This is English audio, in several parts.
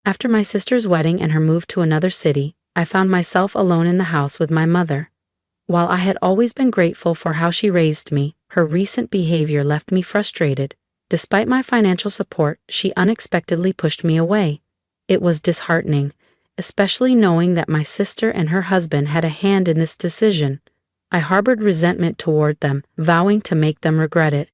After my sister's wedding and her move to another city, I found myself alone in the house with my mother. While I had always been grateful for how she raised me, her recent behavior left me frustrated. Despite my financial support, she unexpectedly pushed me away. It was disheartening, especially knowing that my sister and her husband had a hand in this decision. I harbored resentment toward them, vowing to make them regret it.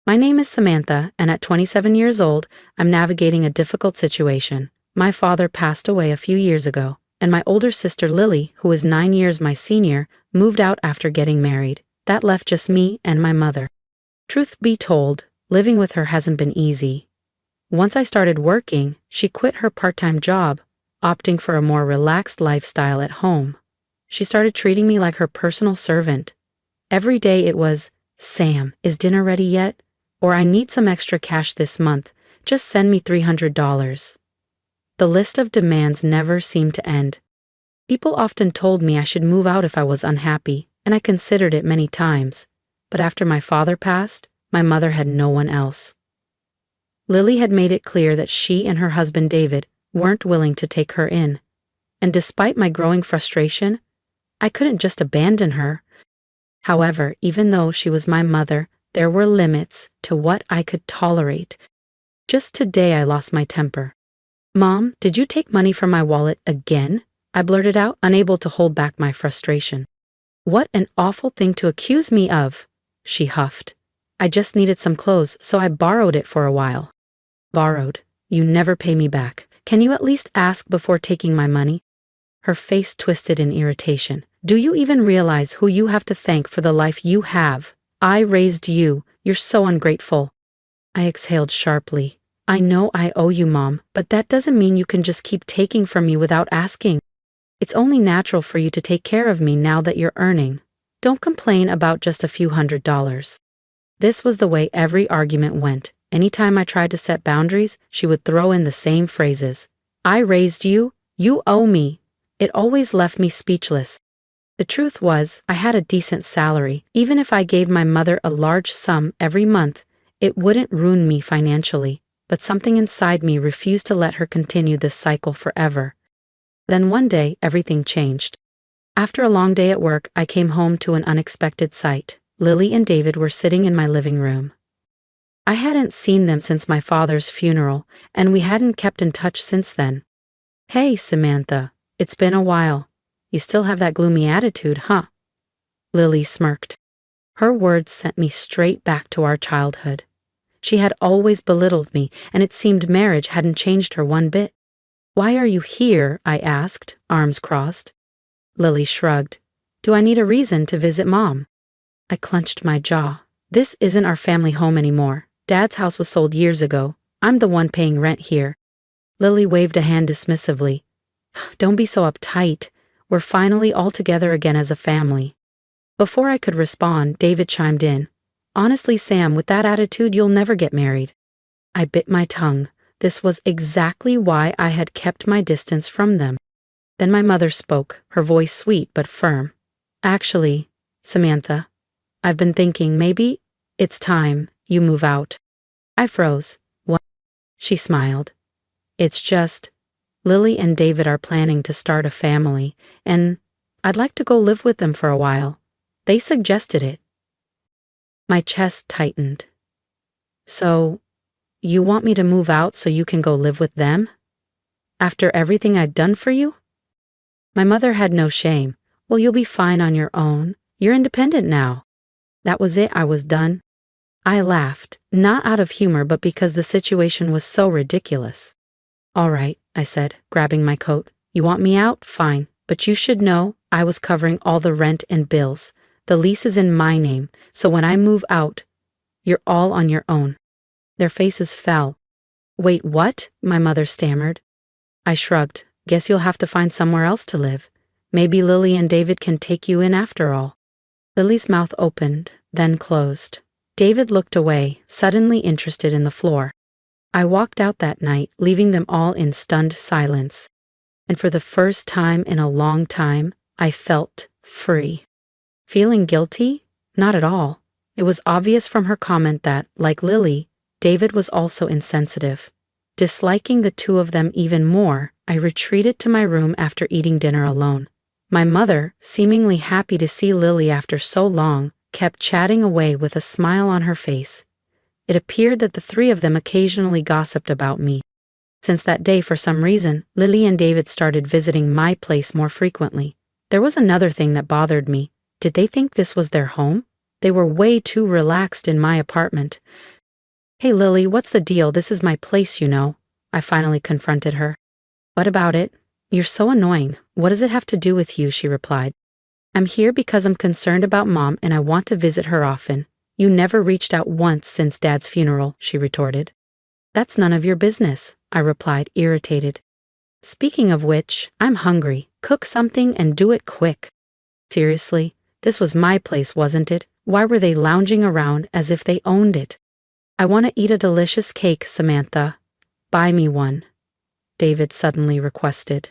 My name is Samantha, and at 27 years old, I'm navigating a difficult situation. My father passed away a few years ago, and my older sister Lily, who is 9 years my senior, moved out after getting married. That left just me and my mother. Truth be told, living with her hasn't been easy. Once I started working, she quit her part-time job, opting for a more relaxed lifestyle at home. She started treating me like her personal servant. Every day it was, "Sam, is dinner ready yet?" Or "I need some extra cash this month. Just send me $300. The list of demands never seemed to end. People often told me I should move out if I was unhappy, and I considered it many times. But after my father passed, my mother had no one else. Lily had made it clear that she and her husband David weren't willing to take her in. And despite my growing frustration, I couldn't just abandon her. However, even though she was my mother, there were limits to what I could tolerate. Just today I lost my temper. "Mom, did you take money from my wallet again?" I blurted out, unable to hold back my frustration. "What an awful thing to accuse me of," she huffed. "I just needed some clothes, so I borrowed it for a while." "Borrowed? You never pay me back. Can you at least ask before taking my money?" Her face twisted in irritation. "Do you even realize who you have to thank for the life you have? I raised you. You're so ungrateful." I exhaled sharply. "I know I owe you, Mom, but that doesn't mean you can just keep taking from me without asking. It's only natural for you to take care of me now that you're earning. Don't complain about just a few $100s. This was the way every argument went. Anytime I tried to set boundaries, she would throw in the same phrases. "I raised you. You owe me." It always left me speechless. The truth was, I had a decent salary. Even if I gave my mother a large sum every month, it wouldn't ruin me financially. But something inside me refused to let her continue this cycle forever. Then one day, everything changed. After a long day at work, I came home to an unexpected sight. Lily and David were sitting in my living room. I hadn't seen them since my father's funeral, and we hadn't kept in touch since then. "Hey, Samantha, it's been a while. You still have that gloomy attitude, huh?" Lily smirked. Her words sent me straight back to our childhood. She had always belittled me, and it seemed marriage hadn't changed her one bit. "Why are you here?" I asked, arms crossed. Lily shrugged. "Do I need a reason to visit Mom?" I clenched my jaw. "This isn't our family home anymore. Dad's house was sold years ago. I'm the one paying rent here." Lily waved a hand dismissively. "Don't be so uptight. We're finally all together again as a family." Before I could respond, David chimed in. "Honestly, Sam, with that attitude, you'll never get married." I bit my tongue. This was exactly why I had kept my distance from them. Then my mother spoke, her voice sweet but firm. "Actually, Samantha, I've been thinking maybe it's time you move out." I froze. "What?" She smiled. "It's just, Lily and David are planning to start a family, and I'd like to go live with them for a while. They suggested it." My chest tightened. "So, you want me to move out so you can go live with them? After everything I've done for you?" My mother had no shame. "Well, you'll be fine on your own. You're independent now." That was it, I was done. I laughed, not out of humor but because the situation was so ridiculous. "All right," I said, grabbing my coat. "You want me out? Fine. But you should know I was covering all the rent and bills. The lease is in my name, so when I move out, you're all on your own." Their faces fell. "Wait, what?" my mother stammered. I shrugged. "Guess you'll have to find somewhere else to live. Maybe Lily and David can take you in after all." Lily's mouth opened, then closed. David looked away, suddenly interested in the floor. I walked out that night, leaving them all in stunned silence. And for the first time in a long time, I felt free. Feeling guilty? Not at all. It was obvious from her comment that, like Lily, David was also insensitive. Disliking the two of them even more, I retreated to my room after eating dinner alone. My mother, seemingly happy to see Lily after so long, kept chatting away with a smile on her face. It appeared that the three of them occasionally gossiped about me. Since that day, for some reason, Lily and David started visiting my place more frequently. There was another thing that bothered me. Did they think this was their home? They were way too relaxed in my apartment. "Hey Lily, what's the deal? This is my place, you know." I finally confronted her. "What about it? You're so annoying. What does it have to do with you?" she replied. "I'm here because I'm concerned about Mom and I want to visit her often. You never reached out once since Dad's funeral," she retorted. "That's none of your business," I replied, irritated. "Speaking of which, I'm hungry. Cook something and do it quick." Seriously, this was my place, wasn't it? Why were they lounging around as if they owned it? "I want to eat a delicious cake, Samantha. Buy me one," David suddenly requested.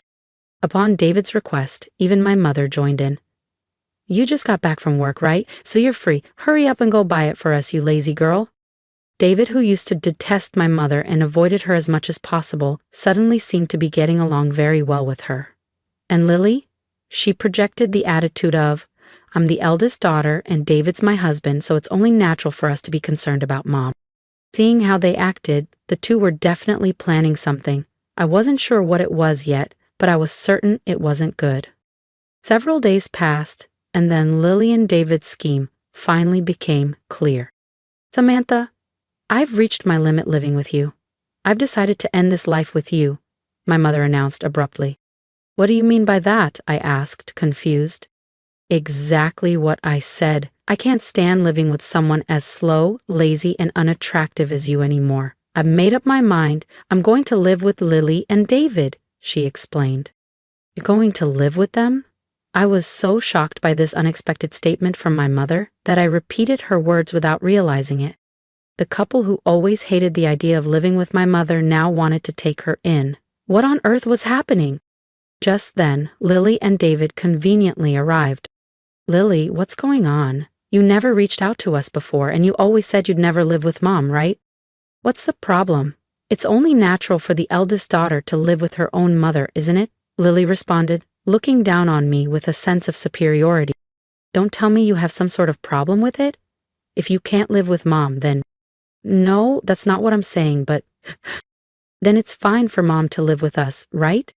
Upon David's request, even my mother joined in. "You just got back from work, right? So you're free. Hurry up and go buy it for us, you lazy girl." David, who used to detest my mother and avoided her as much as possible, suddenly seemed to be getting along very well with her. And Lily? She projected the attitude of, "I'm the eldest daughter and David's my husband, so it's only natural for us to be concerned about Mom." Seeing how they acted, the two were definitely planning something. I wasn't sure what it was yet, but I was certain it wasn't good. Several days passed, and then Lily and David's scheme finally became clear. "Samantha, I've reached my limit living with you. I've decided to end this life with you," my mother announced abruptly. "What do you mean by that?" I asked, confused. "Exactly what I said. I can't stand living with someone as slow, lazy, and unattractive as you anymore. I've made up my mind. I'm going to live with Lily and David," she explained. "You're going to live with them?" I was so shocked by this unexpected statement from my mother that I repeated her words without realizing it. The couple who always hated the idea of living with my mother now wanted to take her in. What on earth was happening? Just then, Lily and David conveniently arrived. "Lily, what's going on? You never reached out to us before, and you always said you'd never live with Mom, right? What's the problem? It's only natural for the eldest daughter to live with her own mother, isn't it?" Lily responded, looking down on me with a sense of superiority. "Don't tell me you have some sort of problem with it? If you can't live with Mom, then—" "No, that's not what I'm saying, but—" "Then it's fine for Mom to live with us, right?"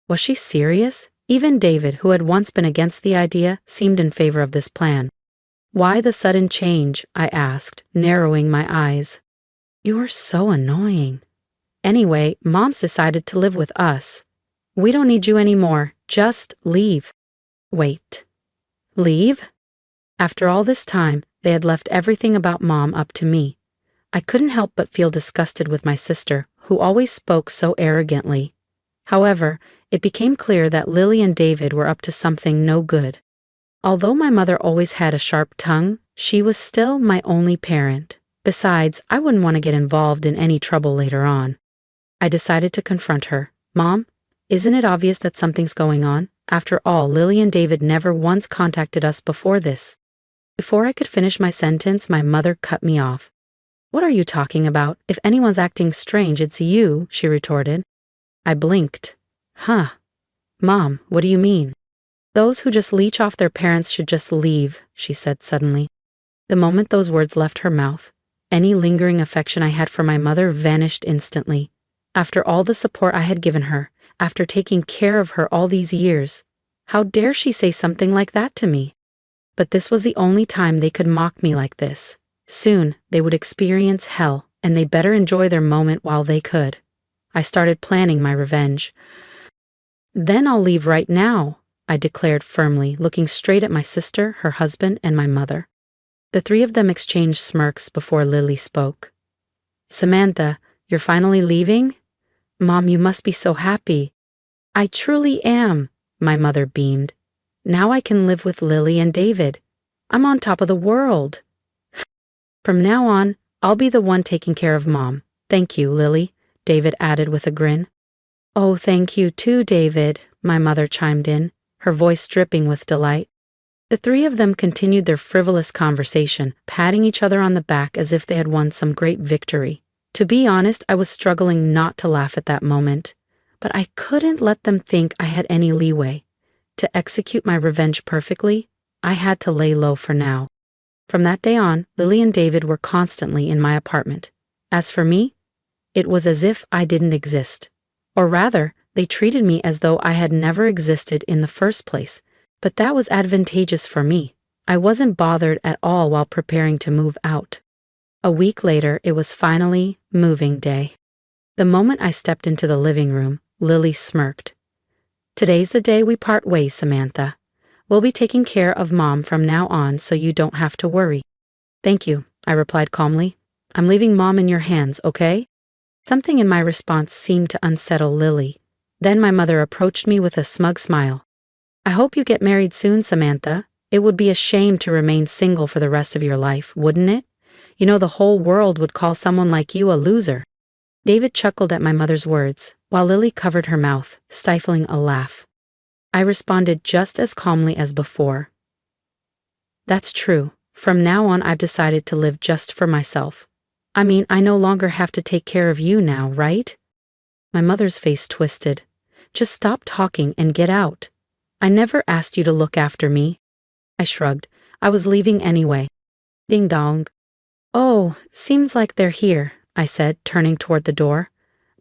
Was she serious? Even David, who had once been against the idea, seemed in favor of this plan. "Why the sudden change?" I asked, narrowing my eyes. "You're so annoying. Anyway, Mom's decided to live with us. We don't need you anymore. Just leave." "Wait. Leave?" After all this time, they had left everything about Mom up to me. I couldn't help but feel disgusted with my sister, who always spoke so arrogantly. However, it became clear that Lily and David were up to something no good. Although my mother always had a sharp tongue, she was still my only parent. Besides, I wouldn't want to get involved in any trouble later on. I decided to confront her. "Mom, isn't it obvious that something's going on? After all, Lily and David never once contacted us before this." Before I could finish my sentence, my mother cut me off. "What are you talking about? If anyone's acting strange, it's you," she retorted. I blinked. "Huh. Mom, what do you mean?" "Those who just leech off their parents should just leave," she said suddenly. The moment those words left her mouth, any lingering affection I had for my mother vanished instantly. After all the support I had given her, after taking care of her all these years, how dare she say something like that to me? But this was the only time they could mock me like this. Soon, they would experience hell, and they better enjoy their moment while they could. I started planning my revenge. "Then I'll leave right now," I declared firmly, looking straight at my sister, her husband, and my mother. The three of them exchanged smirks before Lily spoke. "Samantha, you're finally leaving? Mom, you must be so happy." "I truly am," my mother beamed. "Now I can live with Lily and David. I'm on top of the world. From now on, I'll be the one taking care of Mom. Thank you, Lily," David added with a grin. "Oh, thank you too, David," my mother chimed in, her voice dripping with delight. The three of them continued their frivolous conversation, patting each other on the back as if they had won some great victory. To be honest, I was struggling not to laugh at that moment, but I couldn't let them think I had any leeway. To execute my revenge perfectly, I had to lay low for now. From that day on, Lily and David were constantly in my apartment. As for me, it was as if I didn't exist. Or rather, they treated me as though I had never existed in the first place. But that was advantageous for me. I wasn't bothered at all while preparing to move out. A week later, it was finally moving day. The moment I stepped into the living room, Lily smirked. "Today's the day we part ways, Samantha. We'll be taking care of Mom from now on so you don't have to worry." "Thank you," I replied calmly. "I'm leaving Mom in your hands, okay?" Something in my response seemed to unsettle Lily. Then my mother approached me with a smug smile. "I hope you get married soon, Samantha. It would be a shame to remain single for the rest of your life, wouldn't it? You know the whole world would call someone like you a loser." David chuckled at my mother's words, while Lily covered her mouth, stifling a laugh. I responded just as calmly as before. "That's true. From now on, I've decided to live just for myself. I mean, I no longer have to take care of you now, right?" My mother's face twisted. "Just stop talking and get out. I never asked you to look after me." I shrugged. I was leaving anyway. Ding dong. "Oh, seems like they're here," I said, turning toward the door.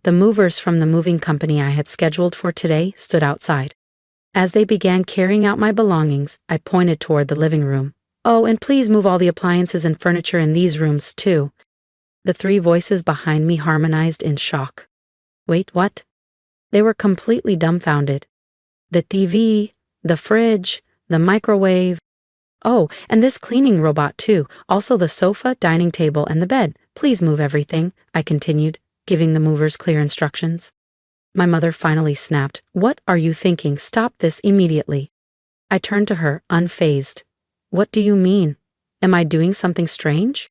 The movers from the moving company I had scheduled for today stood outside. As they began carrying out my belongings, I pointed toward the living room. "Oh, and please move all the appliances and furniture in these rooms, too." The three voices behind me harmonized in shock. "Wait, what?" They were completely dumbfounded. "The TV, the fridge, the microwave. Oh, and this cleaning robot too. Also the sofa, dining table, and the bed. Please move everything," I continued, giving the movers clear instructions. My mother finally snapped. "What are you thinking? Stop this immediately." I turned to her, unfazed. "What do you mean? Am I doing something strange?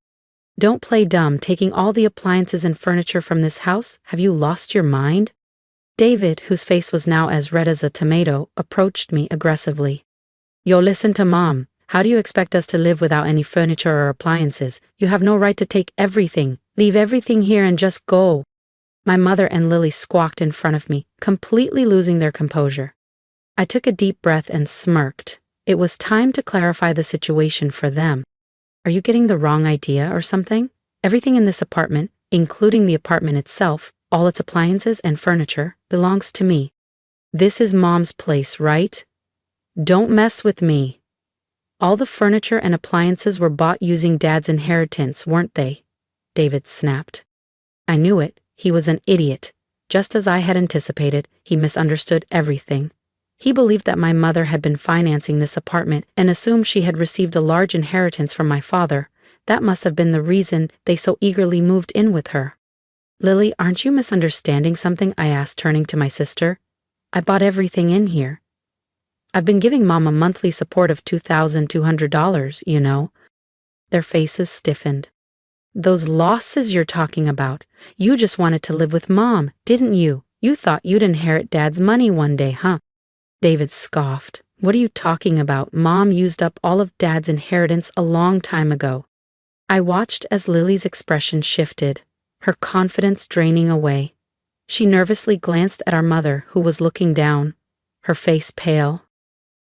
Don't play dumb taking all the appliances and furniture from this house. Have you lost your mind?" David, whose face was now as red as a tomato, approached me aggressively. "Yo, listen to Mom. How do you expect us to live without any furniture or appliances? You have no right to take everything. Leave everything here and just go." My mother and Lily squawked in front of me, completely losing their composure. I took a deep breath and smirked. It was time to clarify the situation for them. "Are you getting the wrong idea or something? Everything in this apartment, including the apartment itself, all its appliances and furniture, belongs to me. This is Mom's place, right? Don't mess with me." "All the furniture and appliances were bought using Dad's inheritance, weren't they?" David snapped. I knew it. He was an idiot. Just as I had anticipated, he misunderstood everything. He believed that my mother had been financing this apartment and assumed she had received a large inheritance from my father. That must have been the reason they so eagerly moved in with her. "Lily, aren't you misunderstanding something?" I asked, turning to my sister. "I bought everything in here. I've been giving Mom a monthly support of $2,200, you know." Their faces stiffened. "Those losses you're talking about. You just wanted to live with Mom, didn't you? You thought you'd inherit Dad's money one day, huh?" David scoffed. "What are you talking about? Mom used up all of Dad's inheritance a long time ago." I watched as Lily's expression shifted, her confidence draining away. She nervously glanced at our mother, who was looking down, her face pale.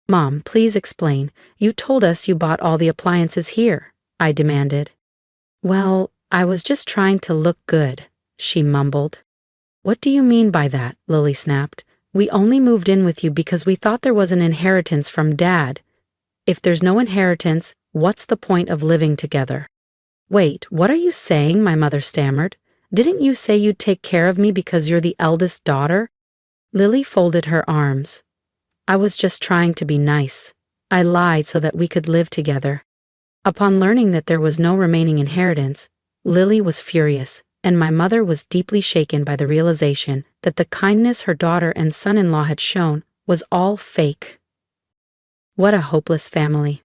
"Mom, please explain. You told us you bought all the appliances here," I demanded. "Well, I was just trying to look good," she mumbled. "What do you mean by that?" Lily snapped. "We only moved in with you because we thought there was an inheritance from Dad. If there's no inheritance, what's the point of living together?" "Wait, what are you saying?" my mother stammered. "Didn't you say you'd take care of me because you're the eldest daughter?" Lily folded her arms. "I was just trying to be nice. I lied so that we could live together." Upon learning that there was no remaining inheritance, Lily was furious, and my mother was deeply shaken by the realization that the kindness her daughter and son-in-law had shown was all fake. What a hopeless family.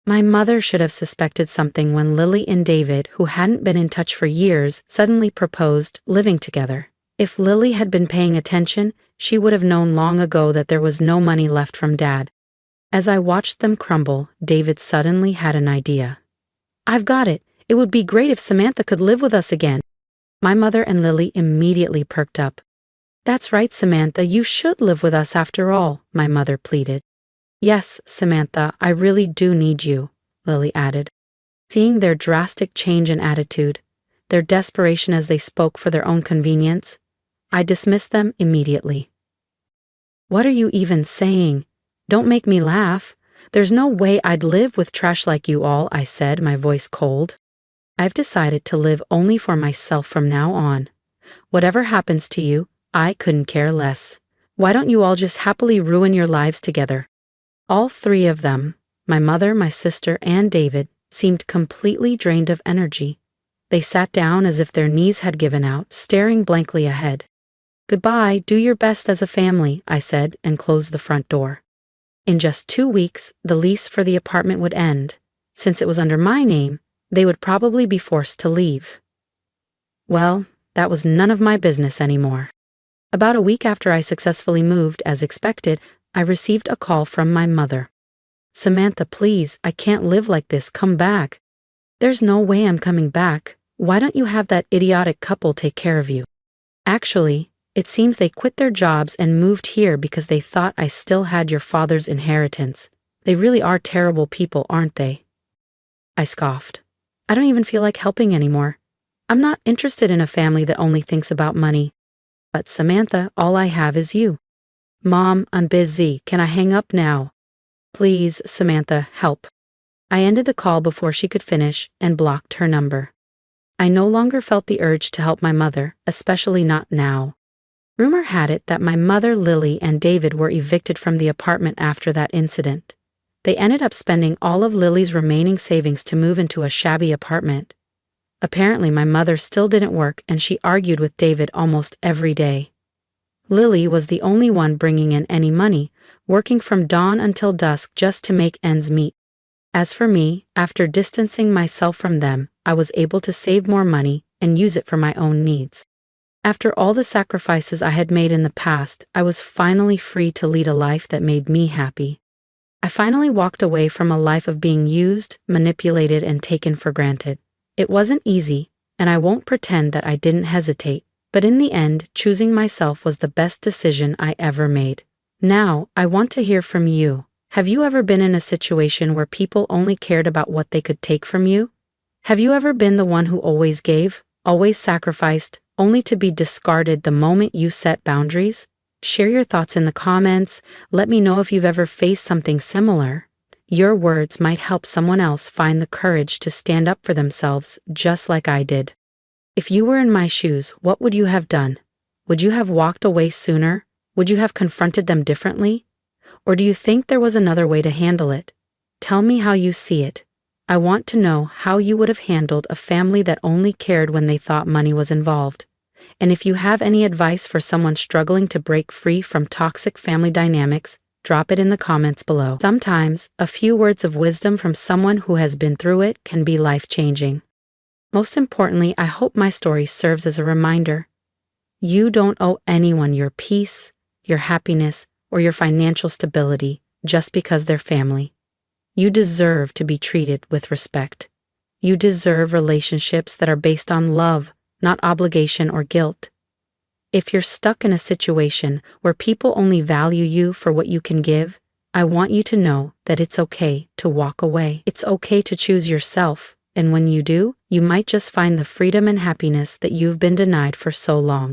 My mother should have suspected something when Lily and David, who hadn't been in touch for years, suddenly proposed living together. If Lily had been paying attention, she would have known long ago that there was no money left from Dad. As I watched them crumble, David suddenly had an idea. "I've got it. It would be great if Samantha could live with us again." My mother and Lily immediately perked up. "That's right, Samantha, you should live with us after all," my mother pleaded. "Yes, Samantha, I really do need you," Lily added. Seeing their drastic change in attitude, their desperation as they spoke for their own convenience, I dismissed them immediately. "What are you even saying? Don't make me laugh. There's no way I'd live with trash like you all," I said, my voice cold. "I've decided to live only for myself from now on. Whatever happens to you, I couldn't care less. Why don't you all just happily ruin your lives together?" All three of them, my mother, my sister, and David, seemed completely drained of energy. They sat down as if their knees had given out, staring blankly ahead. "Goodbye, do your best as a family," I said, and closed the front door. In just 2 weeks, the lease for the apartment would end. Since it was under my name, they would probably be forced to leave. Well, that was none of my business anymore. About a week after I successfully moved, as expected, I received a call from my mother. "Samantha, please, I can't live like this, come back." "There's no way I'm coming back. Why don't you have that idiotic couple take care of you?" "Actually, it seems they quit their jobs and moved here because they thought I still had your father's inheritance. They really are terrible people, aren't they?" I scoffed. "I don't even feel like helping anymore. I'm not interested in a family that only thinks about money. But Samantha, all I have is you." "Mom, I'm busy. Can I hang up now?" "Please, Samantha, help." I ended the call before she could finish and blocked her number. I no longer felt the urge to help my mother, especially not now. Rumor had it that my mother, Lily, and David were evicted from the apartment after that incident. They ended up spending all of Lily's remaining savings to move into a shabby apartment. Apparently, my mother still didn't work and she argued with David almost every day. Lily was the only one bringing in any money, working from dawn until dusk just to make ends meet. As for me, after distancing myself from them, I was able to save more money and use it for my own needs. After all the sacrifices I had made in the past, I was finally free to lead a life that made me happy. I finally walked away from a life of being used, manipulated, and taken for granted. It wasn't easy, and I won't pretend that I didn't hesitate, but in the end, choosing myself was the best decision I ever made. Now, I want to hear from you. Have you ever been in a situation where people only cared about what they could take from you? Have you ever been the one who always gave, always sacrificed, only to be discarded the moment you set boundaries? Share your thoughts in the comments. Let me know if you've ever faced something similar. Your words might help someone else find the courage to stand up for themselves, just like I did. If you were in my shoes, what would you have done? Would you have walked away sooner? Would you have confronted them differently? Or do you think there was another way to handle it? Tell me how you see it. I want to know how you would have handled a family that only cared when they thought money was involved. And if you have any advice for someone struggling to break free from toxic family dynamics, drop it in the comments below. Sometimes, a few words of wisdom from someone who has been through it can be life-changing. Most importantly, I hope my story serves as a reminder. You don't owe anyone your peace, your happiness, or your financial stability just because they're family. You deserve to be treated with respect. You deserve relationships that are based on love, not obligation or guilt. If you're stuck in a situation where people only value you for what you can give, I want you to know that it's okay to walk away. It's okay to choose yourself, and when you do, you might just find the freedom and happiness that you've been denied for so long.